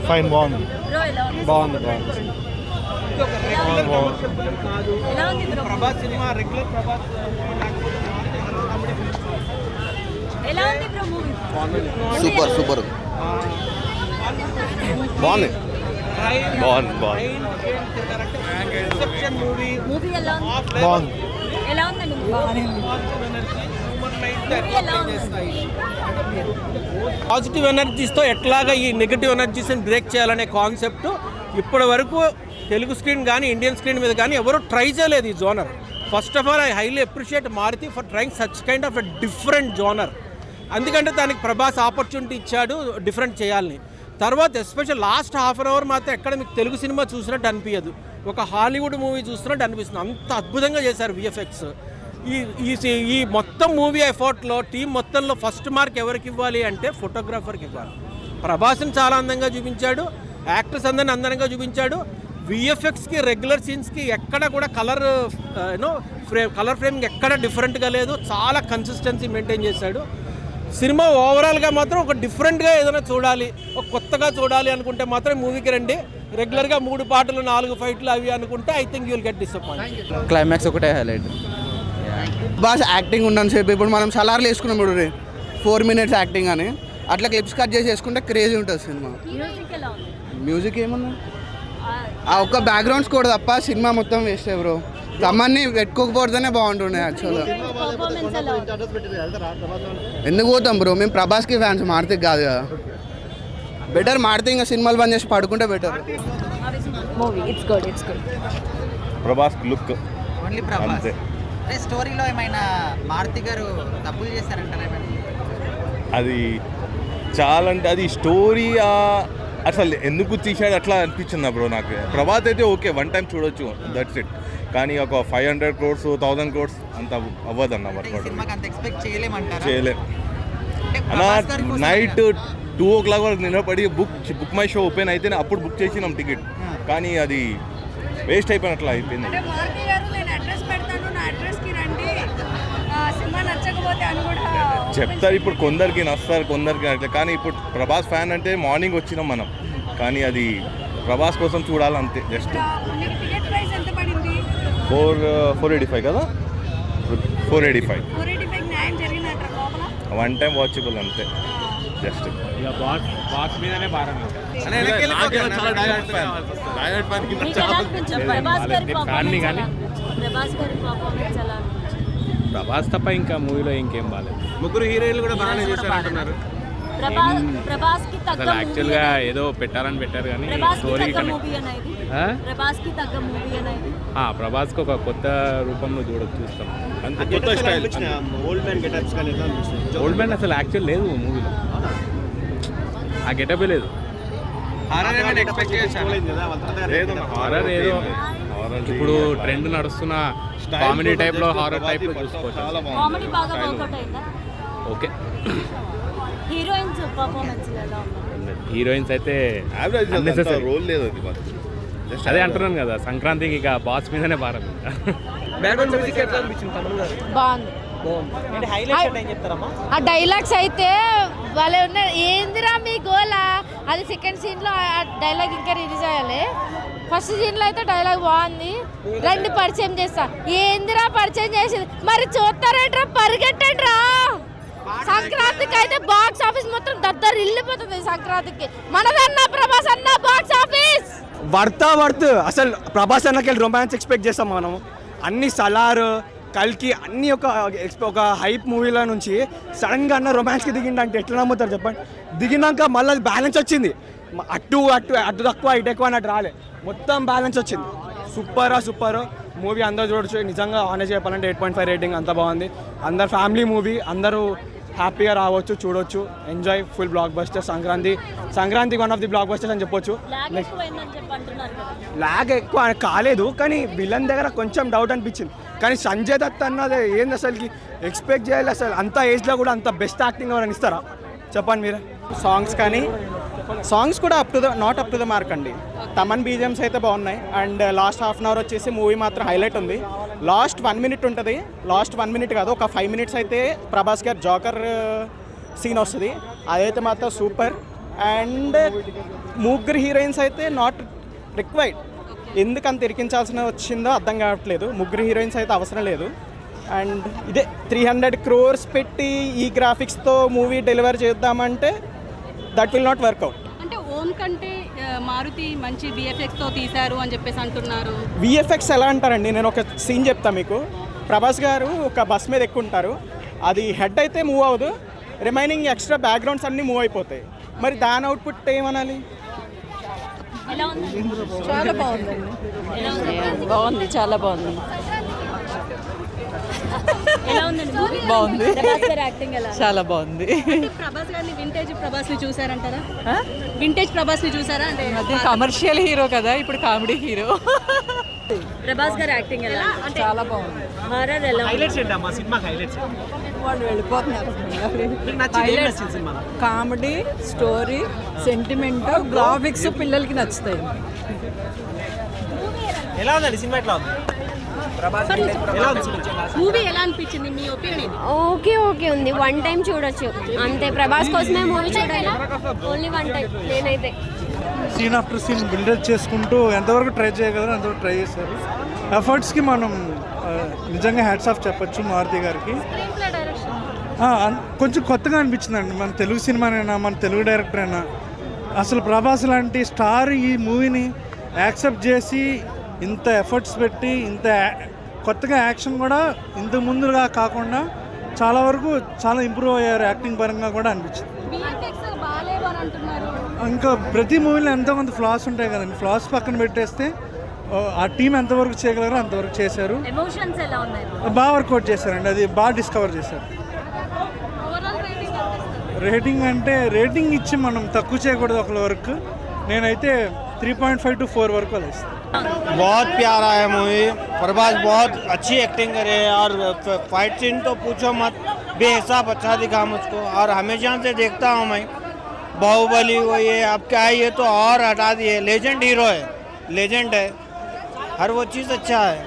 Fine బాగుంది. బాగుంది. Prabhas cinema regular Prabhas super బాగుంది. పాజిటివ్ ఎనర్జీస్తో ఎట్లాగా ఈ నెగిటివ్ ఎనర్జీస్ని బ్రేక్ చేయాలనే కాన్సెప్ట్ ఇప్పటి వరకు తెలుగు స్క్రీన్ కానీ ఇండియన్ స్క్రీన్ మీద కానీ ఎవరు ట్రై చేయలేదు ఈ genre. First of all I highly appreciate Maruthi for trying such kind of a different genre. ఎందుకంటే దానికి ప్రభాస్ ఆపర్చునిటీ ఇచ్చాడు డిఫరెంట్ చేయాలని. తర్వాత special last half an hour మాత్రం ఎక్కడ మీకు తెలుగు సినిమా చూసినట్టు అనిపించదు, ఒక హాలీవుడ్ మూవీ చూసినట్టు అనిపిస్తుంది. అంత అద్భుతంగా చేశారు విఎఫ్ఎక్స్. ఈ మొత్తం మూవీ ఎఫర్ట్లో టీం మొత్తంలో ఫస్ట్ మార్క్ ఎవరికి ఇవ్వాలి అంటే ఫోటోగ్రాఫర్కి ఇవ్వాలి. ప్రభాస్ని చాలా అందంగా చూపించాడు, యాక్టర్స్ అందరిని అందంగా చూపించాడు. విఎఫ్ఎక్స్కి రెగ్యులర్ సీన్స్కి ఎక్కడ కూడా కలర్ ఫ్రేమింగ్ ఎక్కడ డిఫరెంట్గా లేదు, చాలా కన్సిస్టెన్సీ మెయింటైన్ చేశాడు. సినిమా ఓవరాల్గా మాత్రం ఒక డిఫరెంట్గా ఏదైనా చూడాలి, ఒక కొత్తగా చూడాలి అనుకుంటే మాత్రం మూవీకి రండి. రెగ్యులర్గా 3 పాటలు 4 ఫైట్లు అవి అనుకుంటే I think you will get disappoint. Climax ఒకటే హైలైట్. బాస్ యాక్టింగ్ ఉండని సేపు ఇప్పుడు మనం సలార్లు వేసుకున్నాం ఇప్పుడు 4 minutes యాక్టింగ్ అని అట్లా క్లిప్స్ కట్ చేసి వేసుకుంటే క్రేజీ ఉంటుంది సినిమా. మ్యూజిక్ ఏమన్నా ఆ ఒక్క బ్యాక్గ్రౌండ్ స్కోర్ తప్ప సినిమా మొత్తం వేస్ట్ బ్రో. తమ్మని పెట్టుకోకపోతేనే బాగుంటుండే యాక్చువల్గా. ఎందుకు పోతాం బ్రో, మేము ప్రభాస్కి ఫ్యాన్స్, మారుతికి కాదు కదా. బెటర్ మారుతి ఇంకా సినిమాలు బంద్ చేసి పడుకుంటే better. Prabhas look only Prabhas. స్టోరీలో ఏమైనా మారుతి గారు తప్పులు చేశారంటారా? అది చాలా అంటే అది స్టోరీ అసలు ఎందుకు తీసాడు అట్లా అనిపించింది బ్రో నాకు. ప్రభాస్ అయితే ఓకే, 1 time చూడొచ్చు, దట్స్ ఇట్. కానీ ఒక 500 crores 1000 crores అంత అవ్వదు అన్న వర్కౌట్. చేయలేం అన్న. నైట్ 2 o'clock వరకు నిలబడి బుక్ మై షో ఓపెన్ అయితే అప్పుడు బుక్ చేసినాం టికెట్, కానీ అది వేస్ట్ అయిపోయినట్లు అయిపోయింది. చెప్తారు ఇప్పుడు, కొందరికి నస్తారు, కొందరికి అట్లా. కానీ ఇప్పుడు ప్రభాస్ ఫ్యాన్ అంటే మార్నింగ్ వచ్చినాం మనం, కానీ అది ప్రభాస్ కోసం చూడాలంతే. జస్ట్ 485 కదా, 485 1 time వాచబుల్ అంతే. జస్ట్ ప్రభాస్ తప్ప ఇంకా మూవీలో ఇంకేం బాగాలేదు. 3 హీరోయిన్లు కూడా బాగానే చేశారు అంటున్నారు. అసలు యాక్చువల్గా ఏదో పెట్టారని పెట్టారు కానీ స్టోరీ ప్రభాస్కి ఒక కొత్త రూపంలో చూస్తాం. ఓల్డ్ మ్యాన్ అసలు యాక్చువల్ లేదు మూవీలో, ఆ గెటప్ లేదు. హారర్ ఏదో ఇప్పుడు ట్రెండ్ నడుస్తున్న కామెడీ టైప్లో హారర్ టైప్లో చూసుకోవచ్చు. ఓకే. హీరోయిన్స్ అయితే అదే అంటున్నాను కదా, సంక్రాంతికి ఇక బాస్ మీదనే భారం. ఆ డైలాగ్స్ అయితే వాళ్ళే ఉన్నారు. ఏందిరా మీ గోలా, అది సెకండ్ సీన్లో ఆ డైలాగ్ ఇంకా రిలీజ్ అయ్యాలి. ఫస్ట్ సీన్లో అయితే డైలాగ్ బాగుంది. 2 పరిచయం చేస్తా, ఏందిరా పరిచయం చేసేది, మరి చూస్తారేంట్రా, పరిగెట్టండి రా. సంక్రాంతికి అయితే బాక్స్ ఆఫీస్ మొత్తం దద్దరు వెళ్ళిపోతుంది. సంక్రాంతికి మనదన్న ప్రభాస్ అన్న బాక్స్ ఆఫీస్ వర్త్ అసలు ప్రభాస్ అన్నకి రొమాన్స్ ఎక్స్పెక్ట్ చేస్తాం మనం. అన్ని సలార్ కల్కి అన్ని ఒక హైప్ మూవీలో నుంచి సడన్గా అన్న రొమాన్స్కి దిగిందంటే ఎట్లా నమ్ముతారు చెప్పండి. దిగినాక మళ్ళీ బ్యాలెన్స్ వచ్చింది, అటు తక్కువ ఇటు ఎక్కువ అన్నట్టు రాలే, మొత్తం బ్యాలెన్స్ వచ్చింది. సూపర్ మూవీ, అందరూ చూడొచ్చు. నిజంగా ఆనెస్ట్ చెప్పాలంటే 8.5 రేటింగ్, అంత బాగుంది. అందరు ఫ్యామిలీ మూవీ, అందరూ హ్యాపీగా రావచ్చు, చూడొచ్చు, enjoy. Full block buster. Sankranti 1 of the black busters అని చెప్పొచ్చు. లాగ్ ఎక్కువ కాలేదు, కానీ విలన్ దగ్గర కొంచెం డౌట్ అనిపించింది. కానీ సంజయ్ దత్ అన్నది ఏంది అసలుకి ఎక్స్పెక్ట్ చేయాలి. అసలు అంత ఏజ్లో కూడా అంత బెస్ట్ యాక్టింగ్ ఎవరైనా ఇస్తారా చెప్పండి మీరే. సాంగ్స్ కూడా not up to the mark అండి. తమన్ బీజిఎమ్స్ అయితే బాగున్నాయి. And last half an hour వచ్చేసి మూవీ మాత్రం హైలైట్ ఉంది. లాస్ట్ 1 minute ఉంటుంది. లాస్ట్ 1 minute కాదు, ఒక 5 minutes అయితే ప్రభాస్ గారు జోకర్ సీన్ వస్తుంది. అదైతే మాత్రం సూపర్. అండ్ ముగ్గురు హీరోయిన్స్ అయితే నాట్ రిక్వైర్డ్. ఎందుకు అంత ఇరికించాల్సిన వచ్చిందో అర్థం కావట్లేదు. ముగ్గురు హీరోయిన్స్ అయితే అవసరం లేదు. అండ్ ఇదే 300 crores పెట్టి ఈ గ్రాఫిక్స్తో మూవీ డెలివర్ చేద్దామంటే దట్ విల్ నాట్ వర్కౌట్. అంటే ఓం కంటే మారుతి మంచి విఎఫ్ఎక్స్తో తీశారు అని చెప్పేసి అంటున్నారు. విఎఫ్ఎక్స్ ఎలా అంటారండి, నేను ఒక సీన్ చెప్తాను మీకు. ప్రభాస్ గారు ఒక బస్ మీద ఎక్కుంటారు, అది హెడ్ అయితే మూవ్ అవ్వదు, రిమైనింగ్ ఎక్స్ట్రా బ్యాక్గ్రౌండ్స్ అన్నీ మూవ్ అయిపోతాయి. మరి దాని అవుట్పుట్ ఏమనాలి? చాలా బాగుందండి. బాగుంది, చాలా బాగుంది. బాగుంది, చాలా బాగుంది. ప్రభాస్ గారిని వింటేజ్ ప్రభాస్ ని చూసారంటారా? వింటేజ్ ప్రభాస్ ని చూసారా? అంటే అది కమర్షియల్ హీరో కదా, ఇప్పుడు కామెడీ హీరో. ప్రభాస్ గారి యాక్టింగ్ ఎలా? చాలా బాగుంది. హారర్ ఎలా? హైలైట్స్ ఏంటమ్మా సినిమా? హైలైట్స్ వాళ్ళు వెళ్ళిపోతున్నారు. కామెడీ, స్టోరీ, సెంటిమెంట్, గ్రాఫిక్స్ పిల్లలకి నచ్చుతాయి. ఎలా ఉందండి సినిమా? ఎట్లా ఉంది? మూవీ ఎలా అనిపించింది మీ ఒపీనియన్? ఓకే ఉంది, 1 time చూడొచ్చు అంతే. ప్రభాస్ కోసమే మూవీ చూడాలి, ఓన్లీ 1 time. నేనైతే సీన్ ఆఫ్టర్ సీన్ బిల్డప్ చేసుకుంటూ ఎంతవరకు ట్రై చేయగలరో అంతవరకు ట్రై చేశారు. ఎఫర్ట్స్కి మనం నిజంగా హ్యాట్స్ ఆఫ్ చెప్పొచ్చు మారుతి గారికి. కొంచెం కొత్తగా అనిపించిందండి, మన తెలుగు సినిమానైనా మన తెలుగు డైరెక్టర్ అయినా. అసలు ప్రభాస్ లాంటి స్టార్ ఈ మూవీని యాక్సెప్ట్ చేసి ఇంత ఎఫర్ట్స్ పెట్టి ఇంత కొత్తగా యాక్షన్ కూడా ఇంతకు ముందుగా కాకుండా చాలా వరకు చాలా ఇంప్రూవ్ అయ్యారు యాక్టింగ్ పరంగా కూడా అనిపించింది. ఇంకా ప్రతి మూవీలో ఎంతో కొంత ఫ్లాస్ ఉంటాయి కదండి, ఫ్లాస్ పక్కన పెట్టేస్తే ఆ టీం ఎంతవరకు చేయగలరో అంతవరకు చేశారు. బాగా వర్కౌట్ చేశారండి, అది బాగా డిస్కవర్ చేశారు. రేటింగ్ అంటే రేటింగ్ ఇచ్చి మనం తక్కువ చేయకూడదు ఒకళ్ళ వరకు. నేనైతే 3.5 to 4 వరకు అలా ఇస్తాను. बहुत प्यारा है मूवी. प्रभास बहुत अच्छी एक्टिंग करे और फाइट सीन तो पूछो मत, बेहिसाब अच्छा दिखा मुझको. और हमेशा से देखता हूँ मैं बाहुबली वो ये अब क्या है, ये तो और हटा दिए. लेजेंड हीरो है, लेजेंड है, हर वो चीज़ अच्छा है.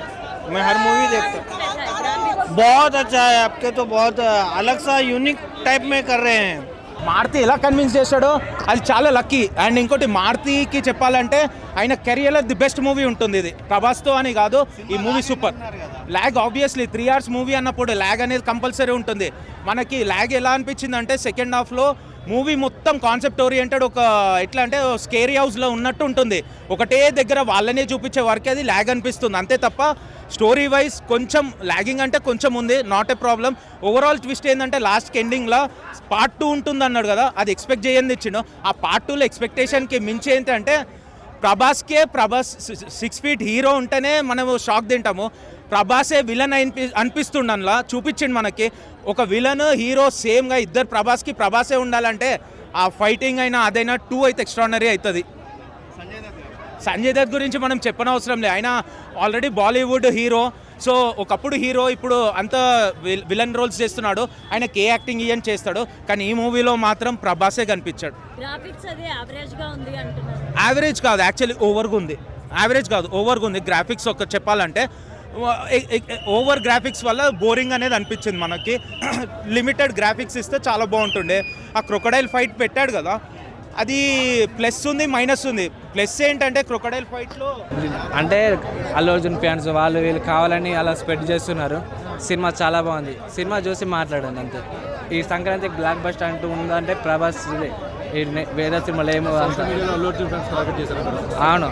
मैं हर मूवी देखता हूँ, बहुत अच्छा है. आपके तो बहुत अलग सा यूनिक टाइप में कर रहे हैं. మారుతి ఎలా కన్విన్స్ చేశాడో అది చాలా లక్కీ. అండ్ ఇంకోటి మారుతికి చెప్పాలంటే ఆయన కెరియర్లో ది బెస్ట్ మూవీ ఉంటుంది ఇది, ప్రభాస్తో అని కాదు. ఈ movie super. Lag obviously 3 hours movie అన్నప్పుడు ల్యాగ్ అనేది కంపల్సరీ ఉంటుంది. మనకి ల్యాగ్ ఎలా అనిపించింది అంటే సెకండ్ హాఫ్లో మూవీ మొత్తం కాన్సెప్ట్ ఓరియంటెడ్, ఒక ఎట్లా అంటే స్కేరీ హౌస్లో ఉన్నట్టు ఉంటుంది. ఒకటే దగ్గర వాళ్ళనే చూపించే వరకే అది ల్యాగ్ అనిపిస్తుంది అంతే తప్ప స్టోరీ వైజ్ కొంచెం ల్యాగింగ్ అంటే కొంచెం ఉంది, not a problem. Overall twist ఏంటంటే లాస్ట్కి ఎండింగ్లో పార్ట్ 2 ఉంటుంది అన్నాడు కదా, అది ఎక్స్పెక్ట్ చేయండి ఇచ్చిండు. ఆ పార్ట్ 2లో ఎక్స్పెక్టేషన్కి మించి ఏంటంటే ప్రభాస్ 6 feet హీరో ఉంటేనే మనము షాక్ తింటాము. ప్రభాసే విలన్ అనిపిస్తుండ అందులో చూపించిండు మనకి. ఒక విలన్ హీరో సేమ్గా ఇద్దరు ప్రభాస్కి ప్రభాసే ఉండాలంటే ఆ ఫైటింగ్ అయినా అదైనా 2 అయితే ఎక్స్ట్రాడినరీ అవుతుంది. సంజయ్ దత్ గురించి మనం చెప్పనవసరం లేదు, ఆయన ఆల్రెడీ బాలీవుడ్ హీరో. సో ఒకప్పుడు హీరో, ఇప్పుడు అంత విలన్ రోల్స్ చేస్తున్నాడు. ఆయనకి ఏ యాక్టింగ్ ఇయని చేస్తాడు, కానీ ఈ మూవీలో మాత్రం ప్రభాసే కనిపించాడు. యావరేజ్ కాదు, యాక్చువల్లీ ఓవర్గా ఉంది. యావరేజ్ కాదు, ఓవర్గా ఉంది గ్రాఫిక్స్. ఒక చెప్పాలంటే ఓవర్ గ్రాఫిక్స్ వల్ల బోరింగ్ అనేది అనిపించింది మనకి. లిమిటెడ్ గ్రాఫిక్స్ ఇస్తే చాలా బాగుంటుండే. ఆ క్రొకడైల్ ఫైట్ పెట్టాడు కదా, అది ప్లస్ ఉంది మైనస్ ఉంది. ప్లస్ ఏంటంటే క్రొకడైల్ ఫైట్లో అంటే అల్లు అర్జున్ ఫ్యాన్స్ వాళ్ళు వీళ్ళు కావాలని అలా స్ప్రెడ్ చేస్తున్నారు. సినిమా చాలా బాగుంది, సినిమా చూసి మాట్లాడండి అంతే. ఈ సంక్రాంతికి బ్లాక్ బస్టర్ అంటూ ఉందంటే ప్రభాస్ వేరే సినిమాలు ఏమో అవును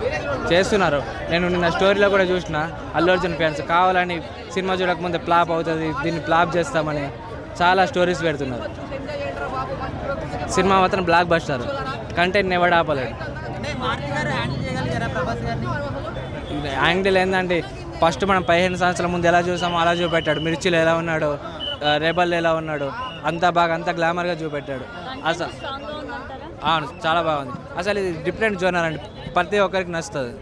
చేస్తున్నారు. నేను నిన్న స్టోరీలో కూడా చూసిన అల్లు అర్జున్ ఫ్యాన్స్ కావాలని సినిమా చూడకముందే ఫ్లాప్ అవుతుంది, దీన్ని ఫ్లాప్ చేస్తామని చాలా స్టోరీస్ పెడుతున్నారు. సినిమా మాత్రం బ్లాక్ బస్టర్, కంటెంట్ ఎవడు ఆపలేడు. యాంగిల్ ఏంటంటే ఫస్ట్ మనం 15 సంవత్సరాల ముందు ఎలా చూసామో అలా చూపెట్టాడు. మిర్చిలో ఎలా ఉన్నాడు, రెబల్ ఎలా ఉన్నాడు, అంతా బాగా అంతా గ్లామర్గా చూపెట్టాడు. అసలు అవును చాలా బాగుంది. అసలు ఇది డిఫరెంట్ జోనర్ అండి, ప్రతి ఒక్కరికి నచ్చుతుంది.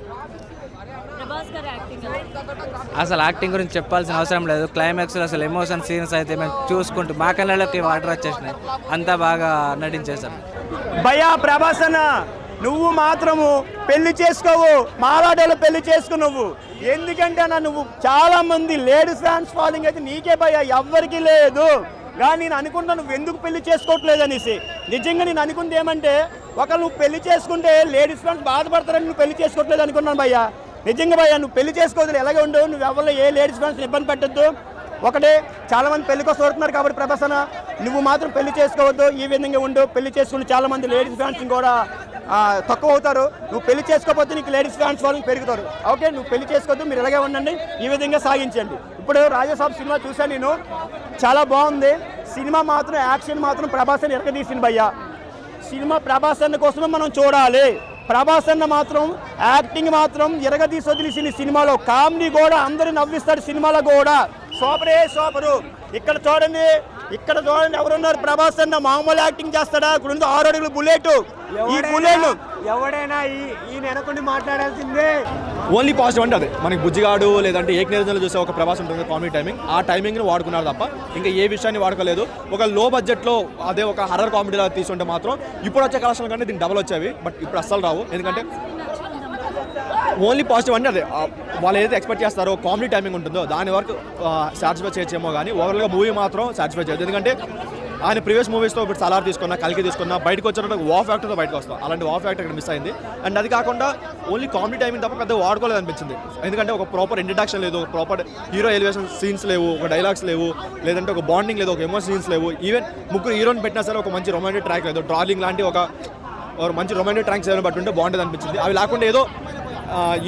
అసలు యాక్టింగ్ గురించి చెప్పాల్సిన అవసరం లేదు. క్లైమాక్స్లో అసలు ఎమోషన్ సీన్స్ అయితే మేము చూసుకుంటూ మా కళ్ళలోకి వాటర్ వచ్చేసినాయి, అంతా బాగా నటించేశాం. భయ్యా ప్రభాస్ అన్న, నువ్వు మాత్రము పెళ్లి చేసుకోవు, మాలాడలో పెళ్లి చేసుకో నువ్వు. ఎందుకంటే అన్న నువ్వు చాలా మంది లేడీస్ ఫ్యాన్స్ ఫాలోయింగ్ అయితే నీకే భయ్యా, ఎవ్వరికి లేదు. కానీ నేను అనుకున్నా నువ్వు ఎందుకు పెళ్లి చేసుకోవట్లేదు అనేసి. నిజంగా నేను అనుకుంది ఏమంటే ఒకళ్ళు నువ్వు పెళ్లి చేసుకుంటే లేడీస్ ఫ్రెండ్స్ బాధపడతారని నువ్వు పెళ్లి చేసుకోవట్లేదు అనుకున్నాను భయ్యా. నిజంగా భయ్యా నువ్వు పెళ్లి చేసుకోవద్దు, ఎలాగే ఉండు, నువ్వు ఎవరిలో ఏ లేడీస్ ఫ్రెండ్స్ ఇబ్బంది పెట్టద్దు. ఒకటే చాలామంది పెళ్లి కోసం కోరుతున్నారు కాబట్టి ప్రభాసన నువ్వు మాత్రం పెళ్లి చేసుకోవద్దు, ఈ విధంగా ఉండు. పెళ్లి చేసుకుని చాలామంది లేడీస్ ఫ్యాన్స్ కూడా తక్కువ అవుతారు. నువ్వు పెళ్లి చేసుకోకపోతే నీకు లేడీస్ ఫ్యాన్స్ వాళ్ళు పెరుగుతారు. ఓకే, నువ్వు పెళ్లి చేసుకోవద్దు, మీరు ఇలాగే ఉండండి, ఈ విధంగా సాగించండి. ఇప్పుడు రాజాసాబ్ సినిమా చూశాను నేను, చాలా బాగుంది సినిమా. మాత్రం యాక్షన్ మాత్రం ప్రభాస్ అని ఎరగదీసింది భయ్యా. సినిమా ప్రభాస్ అన్న కోసమే మనం చూడాలి. ప్రభాస్ అన్న మాత్రం యాక్టింగ్ మాత్రం ఎరగదీసి వదిలేసింది సినిమాలో. కామెడీ కూడా అందరూ నవ్విస్తాడు సినిమాలో కూడా. సూపరే సూపరు. ఇక్కడ చూడండి ఎవరున్నారు, ప్రభాస్ అన్న మామూలు యాక్టింగ్ చేస్తాడా? ఇక్కడ ఉంది 6 అడుగులు బుల్లెట్. ఈ బుల్లెట్ ఎవడైనా ఈ నెనకుండి మాట్లాడాల్సిందే. ఓన్లీ పాజిటివ్ అంటే అదే మనకి బుజ్జిగాడు లేదంటే ఏకనిరంజన్లో చూసే ఒక ప్రభాస్ ఉంటుంది కామెడీ టైమింగ్. ఆ టైమింగ్ని వాడుకున్నారు తప్ప ఇంకా ఏ విషయాన్ని వాడుకోలేదు. ఒక లో బడ్జెట్లో అదే ఒక హర్రర్ కామెడీలా తీసుకుంటే మాత్రం ఇప్పుడు వచ్చే కలెక్షన్ కంటే దీనికి డబల్ వచ్చేవి, బట్ ఇప్పుడు అస్సలు రావు. ఎందుకంటే ఓన్లీ పాజిటివ్ అంటే అదే వాళ్ళు ఏదైతే ఎక్స్పెక్ట్ చేస్తారో కామెడీ టైమింగ్ ఉంటుందో దాని వరకు సాటిస్ఫై చేయొచ్చేమో, కానీ ఓవరాల్గా మూవీ మాత్రం సాటిస్ఫై చేయదు. ఎందుకంటే ఆయన ప్రీవియస్ మూవీస్తో ఇప్పుడు సలార్ తీసుకున్నా, కల్కి తీసుకున్నా, బయటకు వచ్చినట్టు వాఫ్ యాక్టర్తో బయటకు వస్తాం. అలాంటి వాఫ్ యాక్టర్ ఇక్కడ మిస్ అయింది. అండ్ అది కాకుండా ఓన్లీ కామెడీ టైమింగ్ తప్ప పెద్ద వాడుకోలేదు అనిపించింది. ఎందుకంటే ఒక ప్రాపర్ ఇంట్రడక్షన్ లేదు, ఒక ప్రాపర్ హీరో ఎలివేషన్ సీన్స్ లేవు, ఒక డైలాగ్స్ లేవు, లేదంటే ఒక బాండింగ్ లేదు, ఒక ఎమోషన్ సీన్స్ లేవు. ఈవెన్ ముగ్గురు హీరోని పెట్టినా సరే ఒక మంచి రొమాంటిక్ ట్రాక్ లేదు, డార్లింగ్ లాంటి ఒక మంచి రొమాంటిక్ ట్రాక్స్ ఏమైనా బట్టి ఉంటే బాగుంటుంది అనిపించింది. అవి లేకుండా ఏదో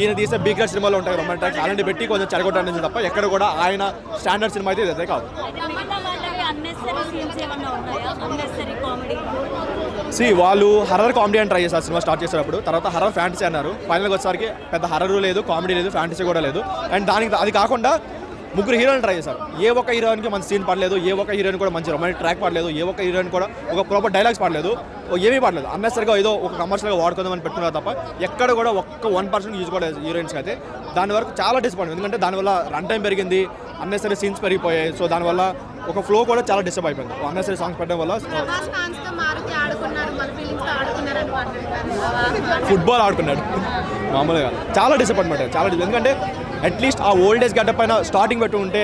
ఈయన తీసే బిగ్గర్ సినిమాలో ఉంటాయి రొమాంటిక్ ట్రాక్స్, అలాంటి పెట్టి కొంచెం చెడగొట్టడానికి తప్ప ఎక్కడ కూడా ఆయన స్టాండర్డ్ సినిమా అయితే ఇదే కాదు. వాళ్ళు హర్రర్ కామెడీ అని ట్రై చేశారు సినిమా స్టార్ట్ చేసేటప్పుడు. తర్వాత హర్రర్ ఫ్యాంటసీ అన్నారు. ఫైనల్గా వచ్చేసరికి పెద్ద హర్రర్ లేదు, కామెడీ లేదు, ఫ్యాంటసీ కూడా లేదు. అండ్ దానికి అది కాకుండా ముగ్గురు హీరోయిన్ ట్రై చేశారు. ఏ ఒక్క హీరోయిన్కి మంచి సీన్ పడలేదు, ఏ ఒక్క హీరోయిన్ కూడా మంచి రొమాంటిక్ ట్రాక్ పడలేదు, ఏ ఒక్క హీరోయిన్ కూడా ఒక ప్రాపర్ డైలాగ్స్ పడలేదు, ఏమీ పడలేదు. అన్నెసరిగా ఏదో ఒక కమర్షియల్గా వాడుకుందామని పెట్టుకున్నారు తప్ప ఎక్కడ కూడా ఒక్క 1% యూజ్ కూడా హీరోయిన్స్కి అయితే. దాని వరకు చాలా డిసప్పాయింట్. ఎందుకంటే దానివల్ల రన్ టైం పెరిగింది, అన్నెసరీ సీన్స్ పెరిగిపోయాయి. సో దానివల్ల ఒక ఫ్లో కూడా చాలా డిస్టర్బ్ అయిపోయింది. అన్నెసరీ సాంగ్స్ పెట్టడం వల్ల ఫుట్బాల్ ఆడుకున్నాడు మామూలుగా. చాలా డిసప్పాయింట్మెంట్, చాలా ఎందుకంటే అట్లీస్ట్ ఆ ఓల్డ్ ఏజ్ గడ్డ పైన స్టార్టింగ్ పెట్టి ఉంటే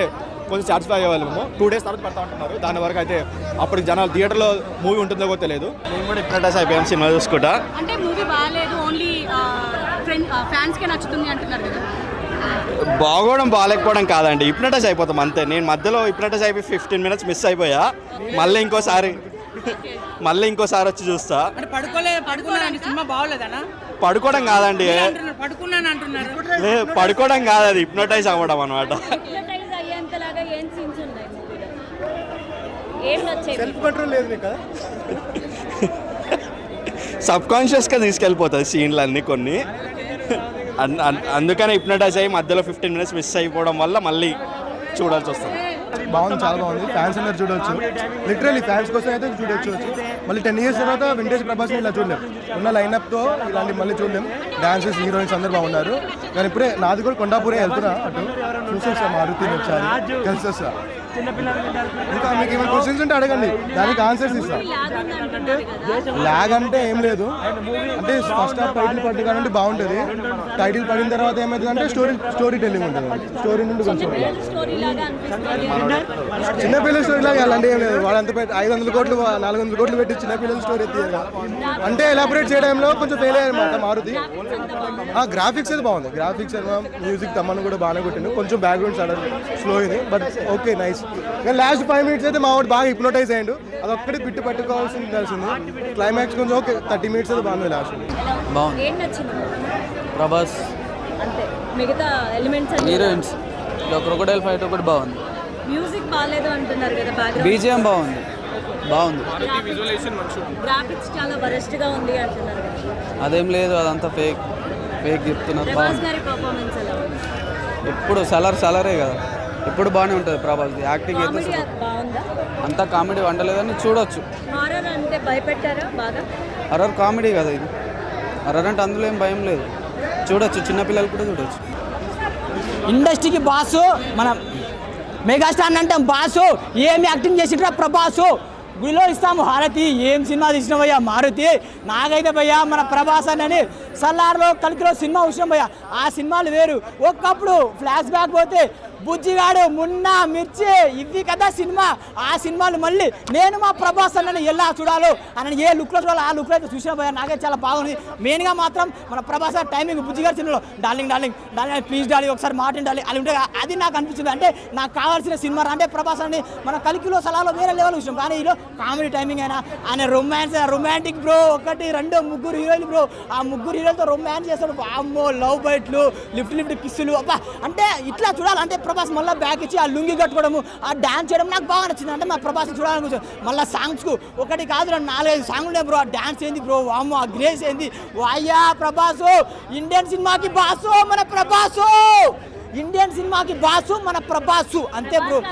కొంచెం సాటిస్ఫై అయ్యేవాళ్ళము. 2 days తర్వాత పెడతా ఉంటున్నారు. దాని వరకు అయితే అప్పటికి జనాలు థియేటర్లో మూవీ ఉంటుందో కూడా తెలియదు. నేను కూడా ఇప్నటైజ్ అయిపోయాను సినిమా చూసుకుంటా. అంటే మూవీ బాగాలేదు, ఓన్లీ ఫ్యాన్స్కే నచ్చుతుంది అంటున్నారు కదా. బాగోవడం బాగాలేకపోవడం కాదండి, ఇప్నటైజ్ అయిపోతాం అంతే. నేను మధ్యలో ఇప్నటైజ్ అయిపోయి 15 minutes మిస్ అయిపోయా. మళ్ళీ ఇంకోసారి వచ్చి చూస్తా. పడుకోవడం కాదండి, లేదు పడుకోవడం కాదు, అది హిప్నటైజ్ అవ్వడం అనమాట. సబ్ కాన్షియస్గా తీసుకెళ్ళిపోతుంది సీన్లన్నీ కొన్ని. అందుకనే హిప్నటైజ్ అయ్యి మధ్యలో 15 minutes మిస్ అయిపోవడం వల్ల మళ్ళీ చూడాల్సి వస్తుంది. బాగుంది, చాలా బాగుంది. ఫ్యాన్స్ అందరు చూడవచ్చు, లిటరల్లీ ఫ్యాన్స్ కోసం అయితే చూడొచ్చు. మళ్ళీ 10 years తర్వాత వింటేజ్ ప్రభాస్ని ఇలా చూడలేం. ఉన్న లైనప్తో ఇలాంటి మళ్ళీ చూడలేం. డాన్సర్స్, హీరోయిన్స్ అందరు బాగున్నారు. కానీ ఇప్పుడే నాది కూడా కొండాపూరే వెళ్తున్నా, అటు చూసేస్తా మారుతిని ఒకసారి కలిసి వస్తా. ఇంకా మీకు ఏమైనా క్వశ్చన్స్ ఉంటే అడగండి, దానికి ఆన్సర్స్ ఇస్తా. లాగ్ అంటే ఏం లేదు, అంటే ఫస్ట్ హాఫ్ టైటిల్ పట్టి కాబట్టి బాగుంటుంది. టైటిల్ పడిన తర్వాత ఏమవుతుందంటే స్టోరీ టెల్లింగ్ ఉంటుంది. స్టోరీ నుండి కొంచెం చిన్నపిల్లల స్టోరీ లాగా అలాంటి ఏం లేదు. వాడు అంత 500 కోట్లు 400 కోట్లు పెట్టి చిన్నపిల్లల స్టోరీ ఎత్తి అంటే ఎలాబొరేట్ చేయడంలో కొంచెం ఫెయిల్ అయ్యారన్నమాట మారుతి. గ్రాఫిక్స్ అయితే బాగుంది, గ్రాఫిక్స్ మ్యూజిక్ తమ్మను కూడా బాగానే కొట్టింది. కొంచెం బ్యాక్గ్రౌండ్ సడన్ స్లో అయింది, బట్ ఓకే నైస్. కానీ లాస్ట్ 5 minutes అయితే మా వాడు బాగా హిప్నోటైజ్ అయ్యాడు. అదొక్కటి బిట్టు పట్టుకోవాల్సింది తెలిసింది. క్లైమాక్స్ కొంచెం ఓకే, 30 minutes అయితే బాగుంది. లాస్ట్ బాగుంది. ప్రభాస్ మిగతా ఎలిమెంట్స్ హీరోయిన్స్ క్రొకోడైల్ ఫైట్ ఒకటి బాగుంది. మ్యూజిక్ బాగాలేదు అంటున్నారు కదా, బీజిఎం బాగుంది. గ్రాఫిక్స్ చాలా వరస్ట్ గా ఉంది అంటున్నారు. అదేం లేదు, అదంతా ఫేక్ చెప్తున్నారు. పర్ఫార్మెన్స్ ఎలా ఉంది? ఎప్పుడు సలారే కదా, ఎప్పుడు బాగానే ఉంటుంది ప్రభాస్ యాక్టింగ్ అయితే. బాగుందా? అంతా కామెడీ వండలేదని చూడొచ్చు. హారర్ అంటే భయపెట్టారా బాగా? హర్రర్ కామెడీ కదా ఇది. హర్రర్ అంటే అందులో ఏం భయం లేదు, చూడొచ్చు, చిన్నపిల్లలు కూడా చూడొచ్చు. ఇండస్ట్రీకి బాసు మన మెగాస్టార్ అంటే బాసు. ఏం యాక్టింగ్ చేసిండ్రా ప్రభాసు, గుడిలో ఇస్తాము హారతి. ఏం సినిమా తీసినావయ్యా మారుతి. నాకైతే భయ్యా మన ప్రభాస్ అని సల్లార్లో కలికిలో సినిమా వచ్చినాం భయ్యా. ఆ సినిమాలు వేరు. ఒకప్పుడు ఫ్లాష్ బ్యాక్ పోతే బుజ్జిగాడు, మున్నా, మిర్చి ఇవి కదా సినిమా. ఆ సినిమాలు మళ్ళీ నేను మా ప్రభాస్ అన్నని ఎలా చూడాలో అని ఏ లుక్లో చూడాలో ఆ లుక్లో అయితే చూసిన పోయా. నాకైతే చాలా బాగుంది. మెయిన్గా మాత్రం మన ప్రభాస్ టైమింగ్ బుజ్జిగాడు సినిమాలో darling darling darling please darling ఒకసారి మాట్లాడాలి అది ఉంటే అది నాకు అనిపించింది. అంటే నాకు కావాల్సిన సినిమా అంటే ప్రభాస్ అని మన కలికిలో సలాలో వేరే లెవెల్ విషయం. కానీ ఈలో కామెడీ టైమింగ్ అయినా ఆయన రొమాంటిక్ బ్రో 1 2 3 హీరోయిన్లు బ్రో. ఆ 3 హీరోలతో రొమాన్స్ చేస్తాడు. అమ్మో లవ్ బైట్లు లిఫ్ట్ కిస్సులు అబ్బా. అంటే ఇట్లా చూడాలంటే ప్రభాస్ మళ్ళీ బ్యాక్ ఇచ్చి ఆ లుంగి కట్టుకోవడము ఆ డాన్స్ చేయడం నాకు బాగా నచ్చింది. అంటే మా ప్రభాస్ చూడాలనుకుంటున్నాను. మళ్ళీ సాంగ్స్కు 1 కాదు 4-5 సాంగ్లు ఉన్నాయి బ్రో. ఆ డాన్స్ ఏంది బ్రో, అమ్మో ఆ గ్రేస్ ఏంది. వాయ్యా ప్రభాసు ఇండియన్ సినిమాకి బాసు మన ప్రభాసు. ఇండియన్ సినిమాకి బాసు మన ప్రభాసు అంతే బ్రో.